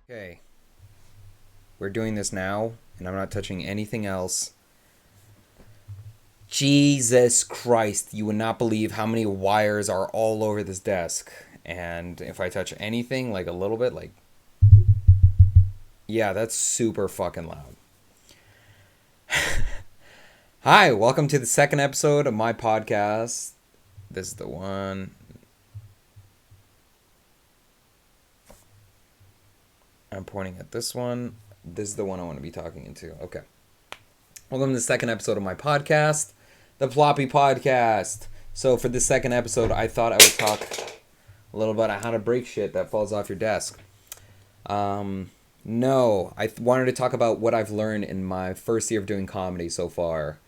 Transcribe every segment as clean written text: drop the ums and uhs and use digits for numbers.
Okay, we're doing this now, and I'm not touching anything else. Jesus Christ, you would not believe how many wires are all over this desk. And if I touch anything, like a little bit, like, yeah, that's super fucking loud. Hi, welcome to the second episode of my podcast. This is the one. I'm pointing at this one. This is the one I want to be talking into. Okay. Welcome to the second episode of my podcast, the Ploppy podcast. So for this second episode, I thought I would talk a little about how to break shit that falls off your desk. No, I wanted to talk about what I've learned in my first year of doing comedy so far.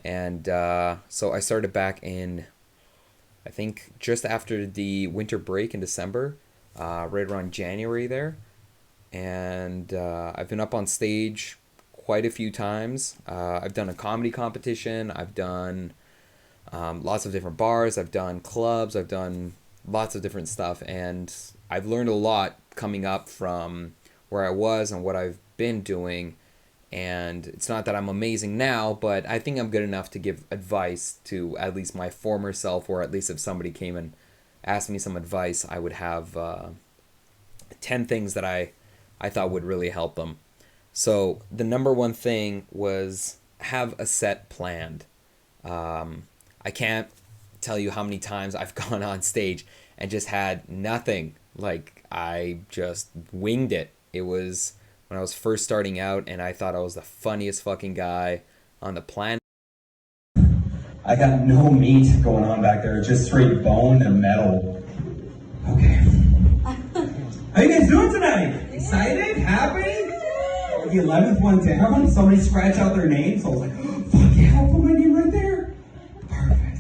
And so I started back in, I think, just after the winter break in December, right around January there. And I've been up on stage quite a few times. I've done a comedy competition. I've done lots of different bars. I've done clubs. I've done lots of different stuff. And I've learned a lot coming up from where I was and what I've been doing. And it's not that I'm amazing now, but I think I'm good enough to give advice to at least my former self, or at least if somebody came and asked me some advice, I would have 10 things that I thought would really help them. So the number one thing was have a set planned. I can't tell you how many times I've gone on stage and just had nothing. Like, I just winged it. It was when I was first starting out, and I thought I was the funniest fucking guy on the planet. I got no meat going on back there, just straight bone and metal. Okay. How you guys doing tonight? Excited? Happy? The 11th one down, somebody scratched out their name, so I was like, oh, fuck yeah, I'll put my name right there. Perfect.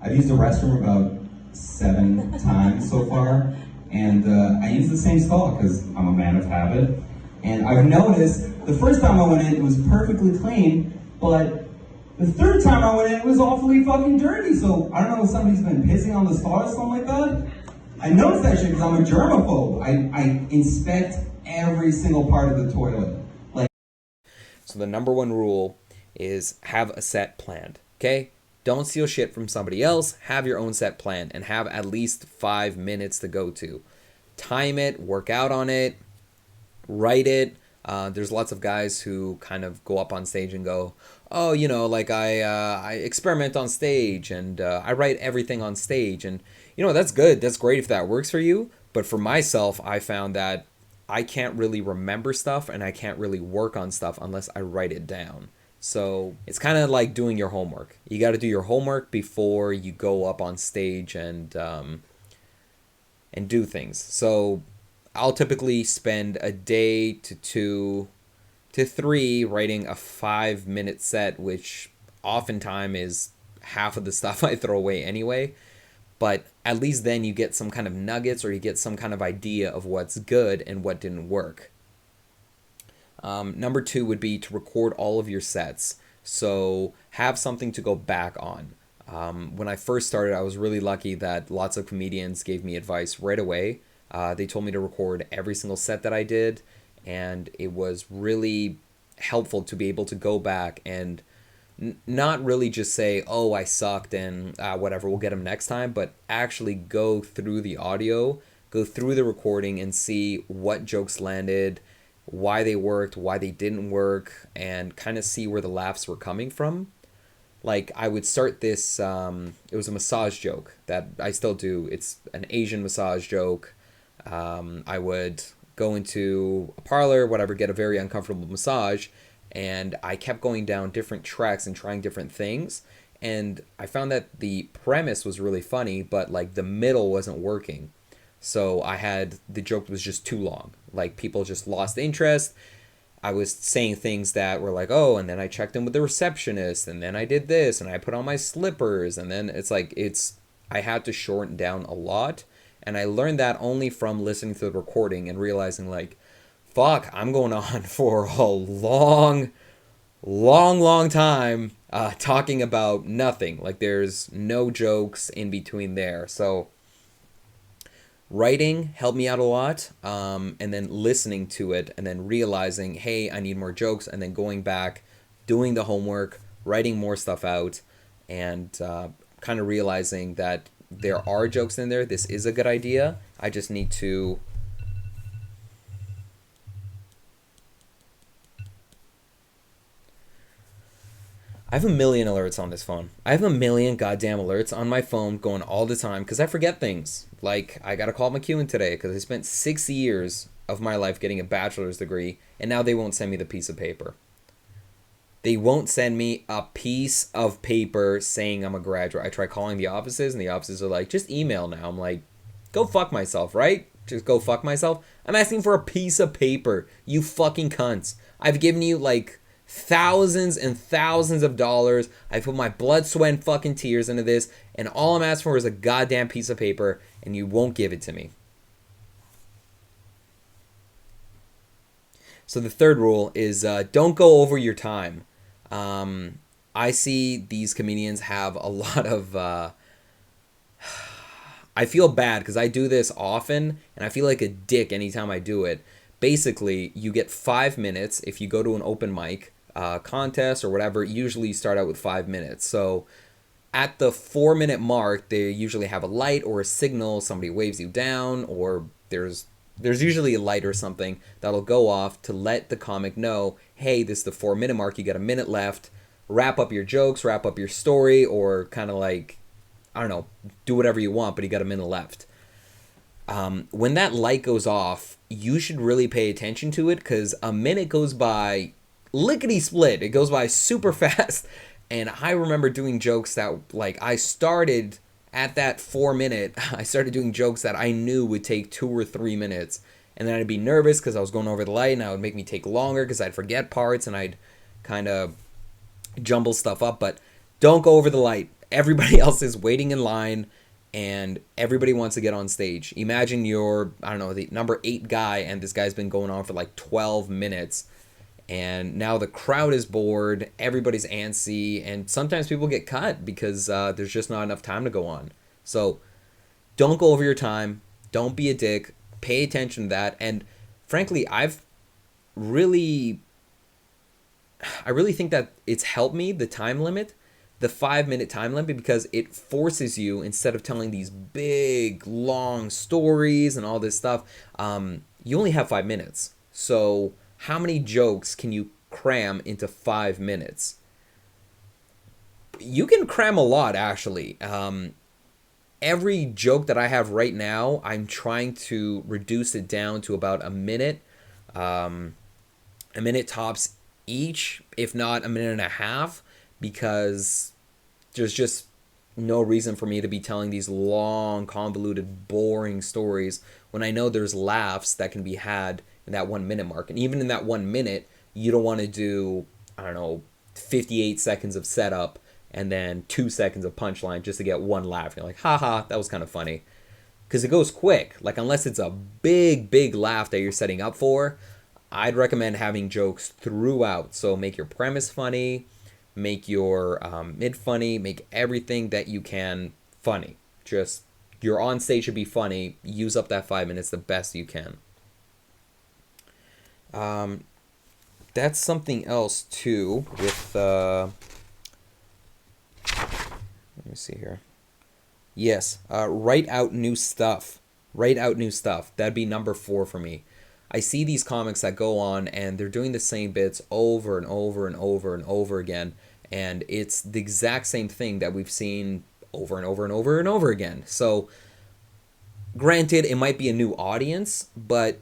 I've used the restroom about 7 times so far, and I use the same stall because I'm a man of habit. And I've noticed the first time I went in, it was perfectly clean, but the third time I went in, it was awfully fucking dirty. So I don't know if somebody's been pissing on the stall or something like that. I noticed that shit because I'm a germaphobe. I inspect every single part of the toilet. So the number one rule is have a set planned, okay? Don't steal shit from somebody else. Have your own set planned and have at least 5 minutes to go to. Time it, work out on it, write it. There's lots of guys who kind of go up on stage and go, oh, like I experiment on stage and I write everything on stage. And, that's good. That's great if that works for you. But for myself, I found that I can't really remember stuff and I can't really work on stuff unless I write it down. So it's kind of like doing your homework. You got to do your homework before you go up on stage and do things. So I'll typically spend a day to 2 to 3 writing a 5-minute set, which oftentimes is half of the stuff I throw away anyway. But at least then you get some kind of nuggets, or you get some kind of idea of what's good and what didn't work. Number 2 would be to record all of your sets. So have something to go back on. When I first started, I was really lucky that lots of comedians gave me advice right away. They told me to record every single set that I did, and it was really helpful to be able to go back and not really just say, oh, I sucked and whatever, we'll get them next time, but actually go through the audio, go through the recording and see what jokes landed, why they worked, why they didn't work, and kind of see where the laughs were coming from. Like, I would start this, it was a massage joke that I still do. It's an Asian massage joke. I would go into a parlor, whatever, get a very uncomfortable massage, and I kept going down different tracks and trying different things, and I found that the premise was really funny, but like the middle wasn't working. So the joke was just too long. Like, people just lost interest. I was saying things that were like, oh, and then I checked in with the receptionist, and then I did this, and I put on my slippers, and then I had to shorten down a lot. And I learned that only from listening to the recording and realizing, like, fuck, I'm going on for a long, long, long time talking about nothing. Like, there's no jokes in between there. So Writing helped me out a lot, and then listening to it and then realizing, hey, I need more jokes, and then going back, doing the homework, writing more stuff out, and kind of realizing that there are jokes in there. This is a good idea. I just need to. I have a million alerts on this phone. I have a million goddamn alerts on my phone going all the time because I forget things. Like, I got to call McEwen today because I spent 6 years of my life getting a bachelor's degree, and now they won't send me the piece of paper. They won't send me a piece of paper saying I'm a graduate. I try calling the offices, and the offices are like, just email now. I'm like, go fuck myself, right? Just go fuck myself. I'm asking for a piece of paper, you fucking cunts. I've given you like thousands and thousands of dollars. I put my blood, sweat, and fucking tears into this, and all I'm asking for is a goddamn piece of paper, and you won't give it to me. So the third rule is don't go over your time. I see these comedians have a lot of. I feel bad because I do this often, and I feel like a dick anytime I do it. Basically, you get 5 minutes if you go to an open mic contest or whatever. Usually, you start out with 5 minutes. So at the 4 minute mark, they usually have a light or a signal. Somebody waves you down, or there's usually a light or something that'll go off to let the comic know, hey, this is the 4 minute mark. You got a minute left. Wrap up your jokes, wrap up your story, or kind of like, I don't know, do whatever you want, but you got a minute left. When that light goes off, you should really pay attention to it because a minute goes by lickety split. It goes by super fast. And I remember doing jokes that, like, I started at that 4 minute, I started doing jokes that I knew would take 2 or 3 minutes. And then I'd be nervous because I was going over the light, and that would make me take longer because I'd forget parts and I'd kind of jumble stuff up. But don't go over the light. Everybody else is waiting in line, and everybody wants to get on stage. Imagine you're, I don't know, the number 8 guy, and this guy's been going on for like 12 minutes. And now the crowd is bored, everybody's antsy, and sometimes people get cut because there's just not enough time to go on. So don't go over your time. Don't be a dick. Pay attention to that. And frankly, really, I really think that it's helped me, the time limit, the 5 minute time limit, because it forces you, instead of telling these big, long stories and all this stuff, you only have 5 minutes. So how many jokes can you cram into 5 minutes? You can cram a lot, actually. Every joke that I have right now, I'm trying to reduce it down to about a minute. A minute tops each, if not a minute and a half, because there's just no reason for me to be telling these long, convoluted, boring stories when I know there's laughs that can be had in that 1 minute mark. And even in that 1 minute, you don't want to do, I don't know, 58 seconds of setup and then 2 seconds of punchline just to get one laugh. You're like, haha, that was kind of funny. Because it goes quick. Like, unless it's a big, big laugh that you're setting up for, I'd recommend having jokes throughout. So make your premise funny, make your mid funny, make everything that you can funny. Just, your on stage should be funny. Use up that 5 minutes the best you can. That's something else too with let me see here. Yes, write out new stuff. Write out new stuff. That'd be number 4 for me. I see these comics that go on and they're doing the same bits over and over and over and over again, and it's the exact same thing that we've seen over and over and over and over again. So granted, it might be a new audience, but,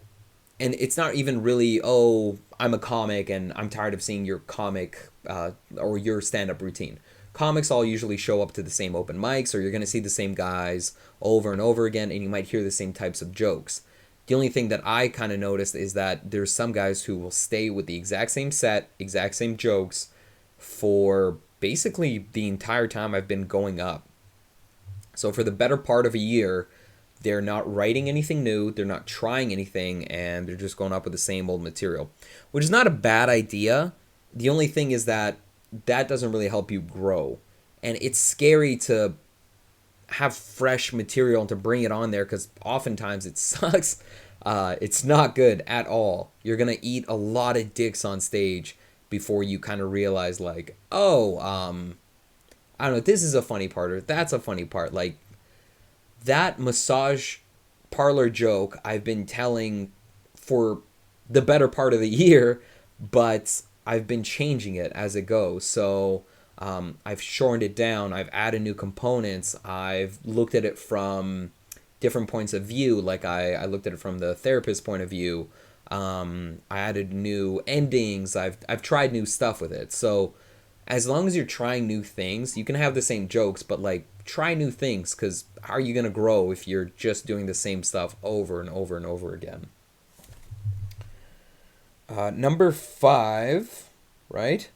and it's not even really, oh, I'm a comic and I'm tired of seeing your comic or your stand-up routine. Comics all usually show up to the same open mics, or you're going to see the same guys over and over again, and you might hear the same types of jokes. The only thing that I kind of noticed is that there's some guys who will stay with the exact same set, exact same jokes for basically the entire time I've been going up. So for the better part of a year, they're not writing anything new, they're not trying anything, and they're just going up with the same old material, which is not a bad idea. The only thing is that that doesn't really help you grow. And it's scary to have fresh material and to bring it on there, because oftentimes it sucks. It's not good at all. You're gonna eat a lot of dicks on stage before you kind of realize, like, oh, I don't know, this is a funny part or that's a funny part. Like, that massage parlor joke I've been telling for the better part of the year, but I've been changing it as it goes. So I've shortened it down. I've added new components. I've looked at it from different points of view. Like I looked at it from the therapist point of view. I added new endings. I've tried new stuff with it. So as long as you're trying new things, you can have the same jokes, but like try new things, because how are you gonna grow if you're just doing the same stuff over and over and over again? Number 5, right?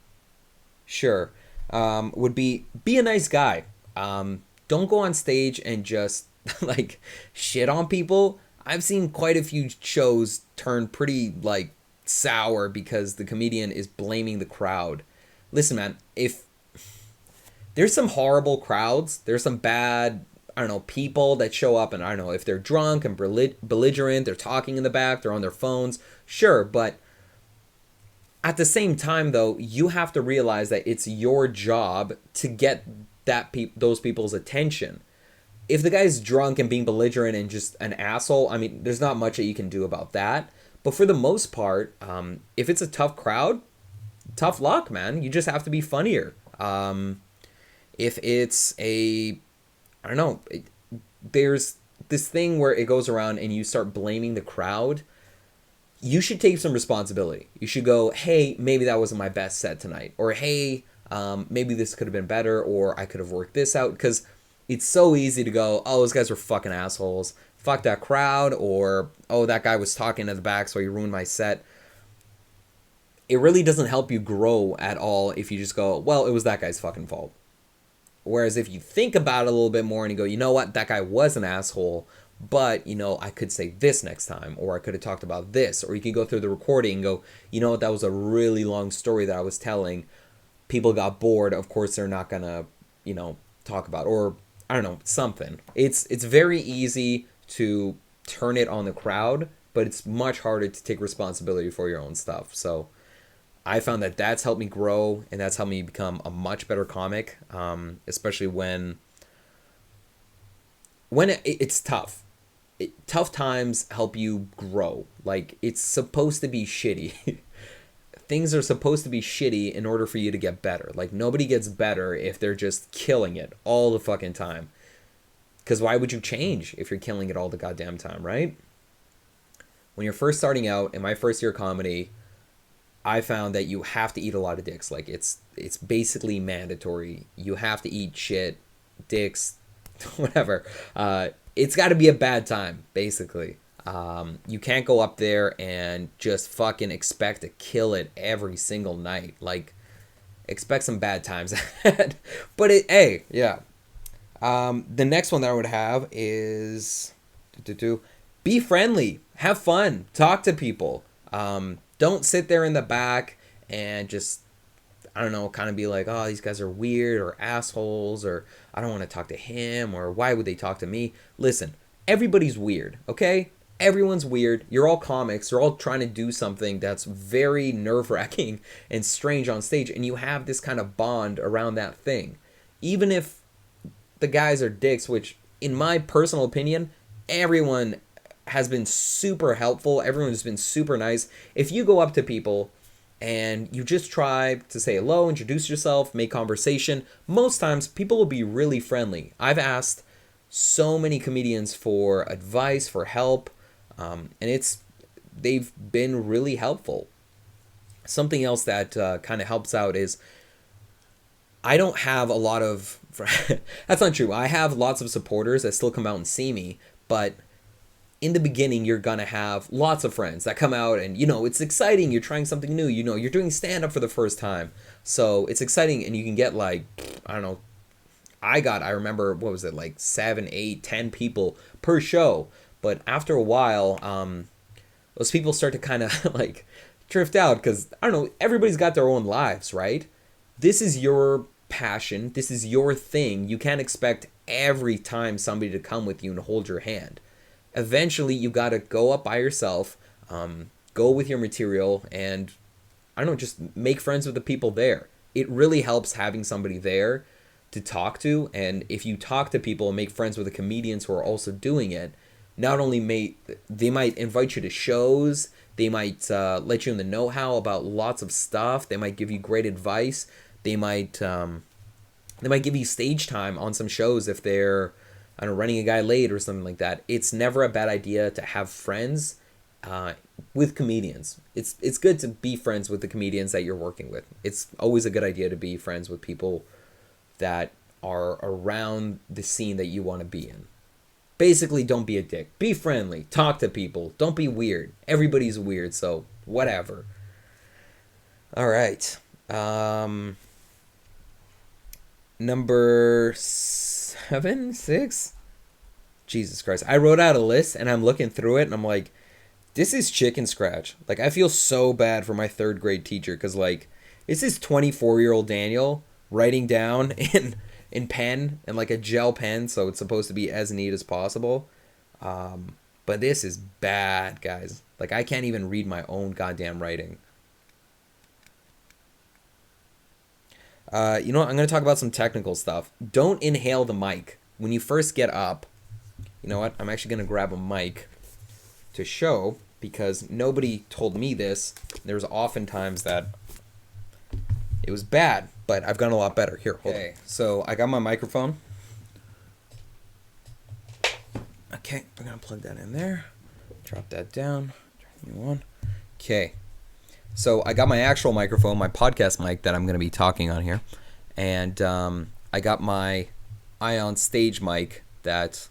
Sure. Would be a nice guy. Don't go on stage and just like shit on people. I've seen quite a few shows turn pretty like sour because the comedian is blaming the crowd. Listen, man, if there's some horrible crowds, there's some bad, I don't know, people that show up, and I don't know if they're drunk and belligerent, they're talking in the back, they're on their phones, sure, but at the same time, though, you have to realize that it's your job to get those people's attention. If the guy's drunk and being belligerent and just an asshole, I mean, there's not much that you can do about that. But for the most part, if it's a tough crowd, tough luck, man. You just have to be funnier. If it's I don't know, there's this thing where it goes around and you start blaming the crowd. You should take some responsibility. You should go, hey, maybe that wasn't my best set tonight. Or, hey, maybe this could have been better, or I could have worked this out. Because it's so easy to go, oh, those guys were fucking assholes. Fuck that crowd. Or, oh, that guy was talking at the back, so he ruined my set. It really doesn't help you grow at all if you just go, well, it was that guy's fucking fault. Whereas if you think about it a little bit more and you go, you know what, that guy was an asshole, but, you know, I could say this next time, or I could have talked about this, or you can go through the recording and go, you know what, that was a really long story that I was telling. People got bored. Of course, they're not going to, you know, talk about, or I don't know, something. It's very easy to turn it on the crowd, but it's much harder to take responsibility for your own stuff. So I found that that's helped me grow, and that's helped me become a much better comic, especially when it's tough. Tough times help you grow. Like, it's supposed to be shitty. Things are supposed to be shitty in order for you to get better. Like, nobody gets better if they're just killing it all the fucking time. Because why would you change if you're killing it all the goddamn time, right? When you're first starting out, in my first year of comedy, I found that you have to eat a lot of dicks. Like, it's basically mandatory. You have to eat shit, dicks, whatever. It's got to be a bad time, basically. You can't go up there and just fucking expect to kill it every single night. Like, expect some bad times. But hey, yeah. The next one that I would have is be friendly, have fun, talk to people. Don't sit there in the back and just, I don't know, kind of be like, oh, these guys are weird or assholes, or I don't want to talk to him, or why would they talk to me? Listen, everybody's weird, okay? Everyone's weird. You're all comics. You're all trying to do something that's very nerve-wracking and strange on stage, and you have this kind of bond around that thing. Even if the guys are dicks, which, in my personal opinion, everyone has been super helpful. Everyone's been super nice. If you go up to people and you just try to say hello, introduce yourself, make conversation, most times people will be really friendly. I've asked so many comedians for advice, for help, and they've been really helpful. Something else that kind of helps out is I don't have a lot of that's not true. I have lots of supporters that still come out and see me, but in the beginning, you're going to have lots of friends that come out and, you know, it's exciting. You're trying something new. You know, you're doing stand-up for the first time. So it's exciting, and you can get like, I don't know, I remember, what was it, like 7, 8, 10 people per show. But after a while, those people start to kind of like drift out because, I don't know, everybody's got their own lives, right? This is your passion. This is your thing. You can't expect every time somebody to come with you and hold your hand. Eventually, you got to go up by yourself, go with your material, and I don't know, just make friends with the people there. It really helps having somebody there to talk to. And if you talk to people and make friends with the comedians who are also doing it, not only they might invite you to shows, they might let you in the know-how about lots of stuff, they might give you great advice, they might give you stage time on some shows if they're, I don't know, running a guy late or something like that. It's never a bad idea to have friends with comedians. It's good to be friends with the comedians that you're working with. It's always a good idea to be friends with people that are around the scene that you want to be in. Basically, don't be a dick. Be friendly. Talk to people. Don't be weird. Everybody's weird, so whatever. All right. Number 7, 6? Jesus Christ. I wrote out a list, and I'm looking through it, and I'm like, this is chicken scratch. Like, I feel so bad for my 3rd grade teacher, because, like, this is 24-year-old Daniel writing down in pen and like a gel pen, so it's supposed to be as neat as possible. But this is bad, guys. Like, I can't even read my own goddamn writing. You know what? I'm going to talk about some technical stuff. Don't inhale the mic. When you first get up, you know what? I'm actually going to grab a mic to show, because nobody told me this. There's often times that it was bad, but I've gotten a lot better. Here, hold on. So I got my microphone. Okay, we're going to plug that in there. Drop that down. Turn the new one. Okay. So I got my actual microphone, my podcast mic that I'm going to be talking on here. And I got my Ion stage mic that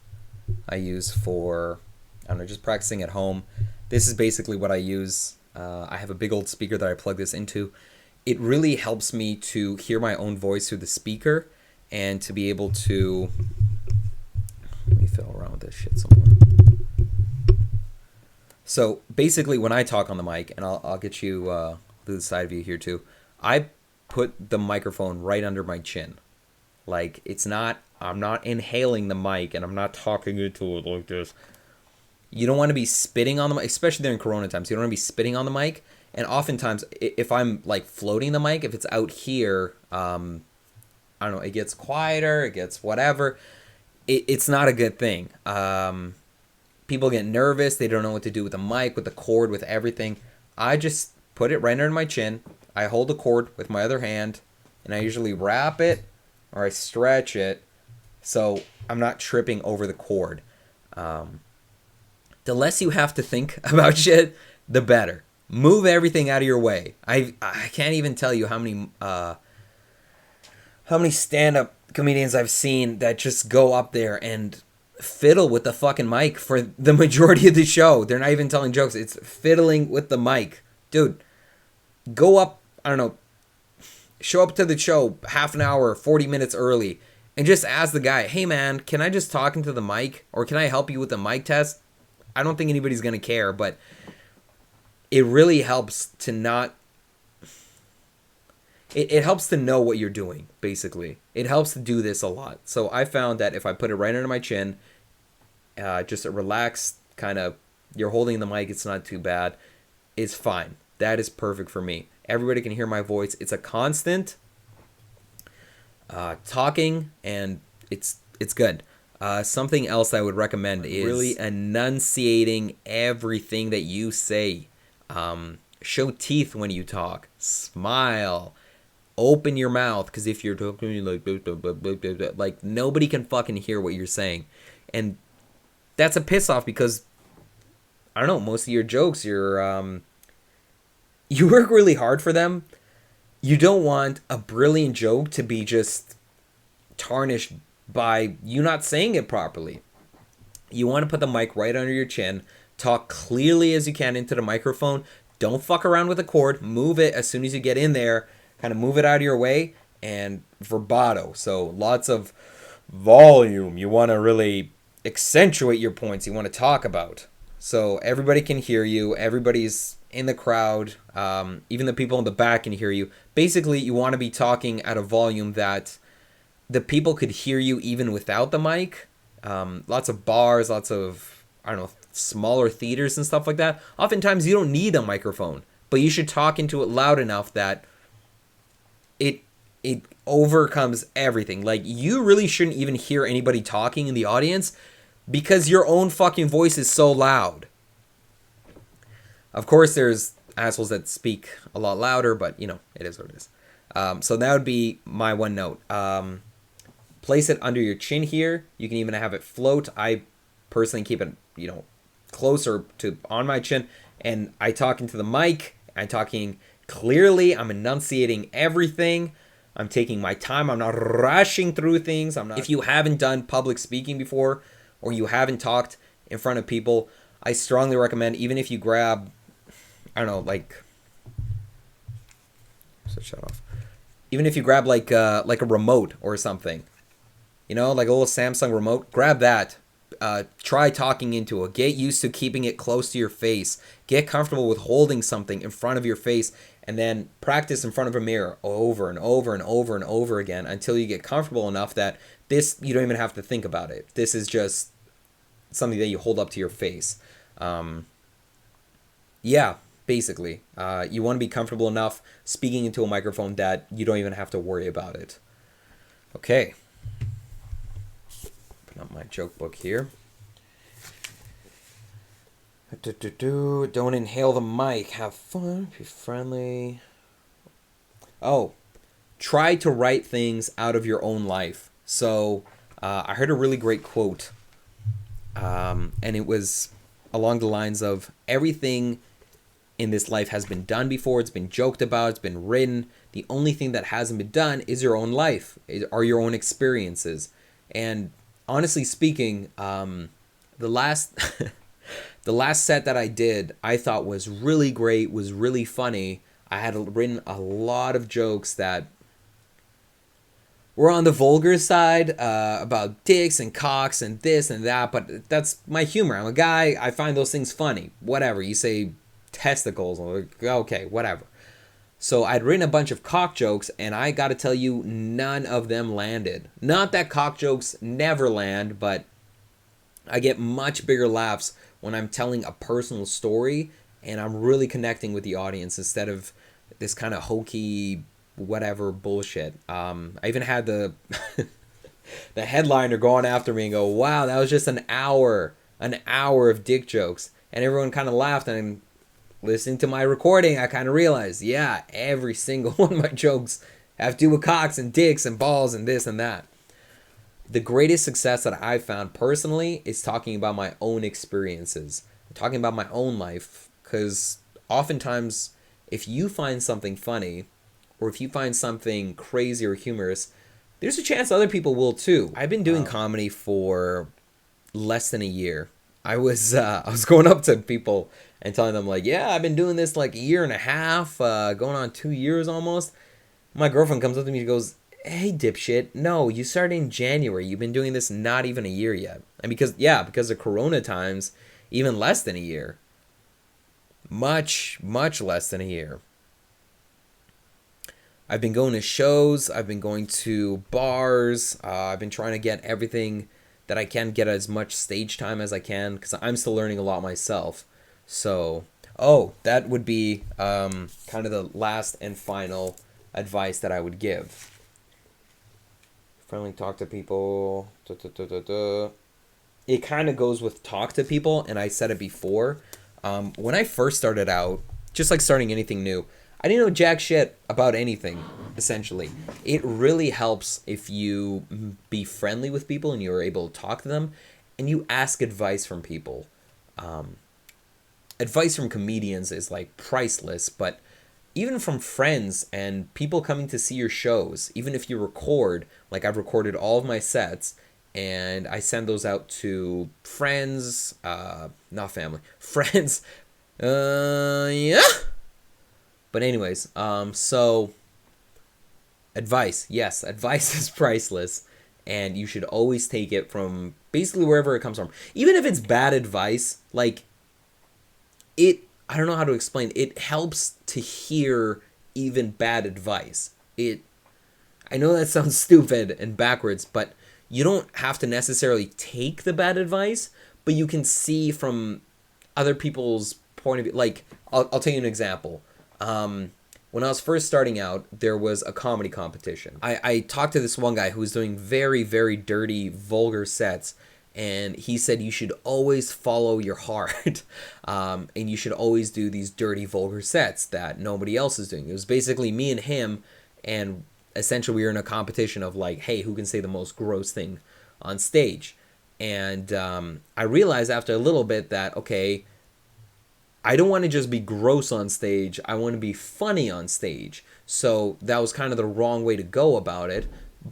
I use for, I don't know, just practicing at home. This is basically what I use. I have a big old speaker that I plug this into. It really helps me to hear my own voice through the speaker and to be able to... Let me fiddle around with this shit some more. So basically when I talk on the mic, and I'll get you to the side view here too, I put the microphone right under my chin. Like, it's not, I'm not inhaling the mic and I'm not talking into it like this. You don't want to be spitting on the mic, especially during Corona times. You don't want to be spitting on the mic. And oftentimes, if I'm like floating the mic, if it's out here, I don't know, it gets quieter, it gets whatever. It's not a good thing. People get nervous. They don't know what to do with the mic, with the cord, with everything. I just put it right under my chin. I hold the cord with my other hand, and I usually wrap it or I stretch it so I'm not tripping over the cord. The less you have to think about shit, the better. Move everything out of your way. I can't even tell you how many stand-up comedians I've seen that just go up there and fiddle with the fucking mic for the majority of the show. They're not even telling jokes. It's fiddling with the mic. Dude, go up, I don't know, show up to the show half an hour, 40 minutes early, and just ask the guy, hey man, can I just talk into the mic? Or can I help you with the mic test? I don't think anybody's going to care, but it really helps to not... It helps to know what you're doing, basically. It helps to do this a lot. So I found that if I put it right under my chin, just a relaxed kind of... You're holding the mic, it's not too bad. It's fine. That is perfect for me. Everybody can hear my voice. It's a constant talking, and it's good. Something else I would recommend is really enunciating everything that you say. Show teeth when you talk. Smile. Open your mouth, because if you're talking like nobody can fucking hear what you're saying, and that's a piss off because I don't know, most of your jokes you work really hard for them. You don't want a brilliant joke to be just tarnished by you not saying it properly. You want to put the mic right under your chin, talk clearly as you can into the microphone. Don't fuck around with the cord. Move it as soon as you get in there. Kind of move it out of your way, and vibrato. So lots of volume. You want to really accentuate your points you want to talk about. So everybody can hear you. Everybody's in the crowd. Even the people in the back can hear you. Basically, you want to be talking at a volume that the people could hear you even without the mic. Lots of bars, lots of, I don't know, smaller theaters and stuff like that. Oftentimes you don't need a microphone, but you should talk into it loud enough that it it overcomes everything. Like, you really shouldn't even hear anybody talking in the audience because your own fucking voice is so loud. Of course, there's assholes that speak a lot louder, but, you know, it is what it is. So that would be my one note. Place it under your chin here. You can even have it float. I personally keep it, you know, closer to on my chin. And I talk into the mic. I'm talking clearly. I'm enunciating everything. I'm taking my time. I'm not rushing through things. I'm not. If you haven't done public speaking before, or you haven't talked in front of people, I strongly recommend, even if you grab, I don't know, like, so shut off. Even if you grab like a remote or something, you know, like a little Samsung remote, grab that. Try talking into it. Get used to keeping it close to your face. Get comfortable with holding something in front of your face, and then practice in front of a mirror over and over and over and over again until you get comfortable enough that this, you don't even have to think about it. This is just something that you hold up to your face. Yeah, basically. You want to be comfortable enough speaking into a microphone that you don't even have to worry about it. Okay. Open up my joke book here. Don't inhale the mic. Have fun. Be friendly. Oh, try to write things out of your own life. So, I heard a really great quote. And it was along the lines of, everything in this life has been done before. It's been joked about. It's been written. The only thing that hasn't been done is your own life, are your own experiences. And honestly speaking, the last the last set that I did, I thought was really great, was really funny. I had written a lot of jokes that were on the vulgar side, about dicks and cocks and this and that, but that's my humor. I'm a guy. I find those things funny. Whatever. You say testicles, okay, whatever. So I'd written a bunch of cock jokes, and I gotta tell you, none of them landed. Not that cock jokes never land, but I get much bigger laughs when I'm telling a personal story and I'm really connecting with the audience instead of this kind of hokey whatever bullshit. I even had the the headliner go on after me and go, "Wow, that was just an hour of dick jokes," and everyone kind of laughed. And listening to my recording, I kind of realized, yeah, every single one of my jokes have to do with cocks and dicks and balls and this and that. The greatest success that I've found personally is talking about my own experiences, talking about my own life, because oftentimes if you find something funny or if you find something crazy or humorous, there's a chance other people will too. I've been doing comedy for less than a year. I was going up to people and telling them, like, yeah, I've been doing this like a year and a half, going on 2 years almost. My girlfriend comes up to me and goes, "Hey, dipshit, no, you started in January. You've been doing this not even a year yet." And because of Corona times, even less than a year. Much, much less than a year. I've been going to shows. I've been going to bars. I've been trying to get everything that I can, get as much stage time as I can, because I'm still learning a lot myself. So, that would be kind of the last and final advice that I would give. Friendly, talk to people. It kind of goes with talk to people, and I said it before. When I first started out, just like starting anything new, I didn't know jack shit about anything, essentially. It really helps if you be friendly with people and you're able to talk to them, and you ask advice from people. Advice from comedians is like priceless, but even from friends and people coming to see your shows, even if you record, like I've recorded all of my sets and I send those out to friends, not family, friends, yeah. But anyways, so advice, yes, advice is priceless, and you should always take it from basically wherever it comes from. Even if it's bad advice, like, I don't know how to explain. It helps to hear even bad advice. I know that sounds stupid and backwards, but you don't have to necessarily take the bad advice, but you can see from other people's point of view. Like, I'll tell you an example. When I was first starting out, there was a comedy competition. I talked to this one guy who was doing very, very dirty, vulgar sets, and he said you should always follow your heart, and you should always do these dirty, vulgar sets that nobody else is doing. It was basically me and him, and essentially we were in a competition of like, hey, who can say the most gross thing on stage? And I realized after a little bit that, okay, I don't want to just be gross on stage. I want to be funny on stage. So that was kind of the wrong way to go about it.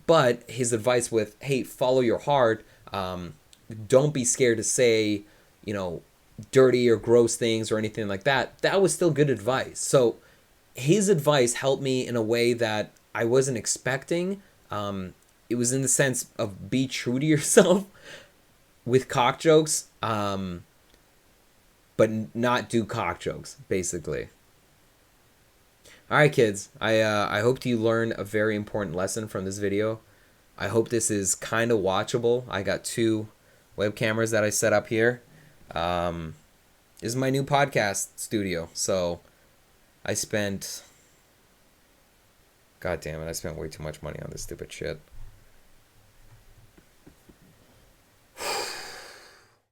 But his advice with, hey, follow your heart. Don't be scared to say, you know, dirty or gross things or anything like that. That was still good advice. So his advice helped me in a way that I wasn't expecting. It was in the sense of be true to yourself with cock jokes. But not do cock jokes, basically. All right, kids. I hope you learned a very important lesson from this video. I hope this is kind of watchable. I got 2 web cameras that I set up here. This is my new podcast studio. So I spent... God damn it, I spent way too much money on this stupid shit.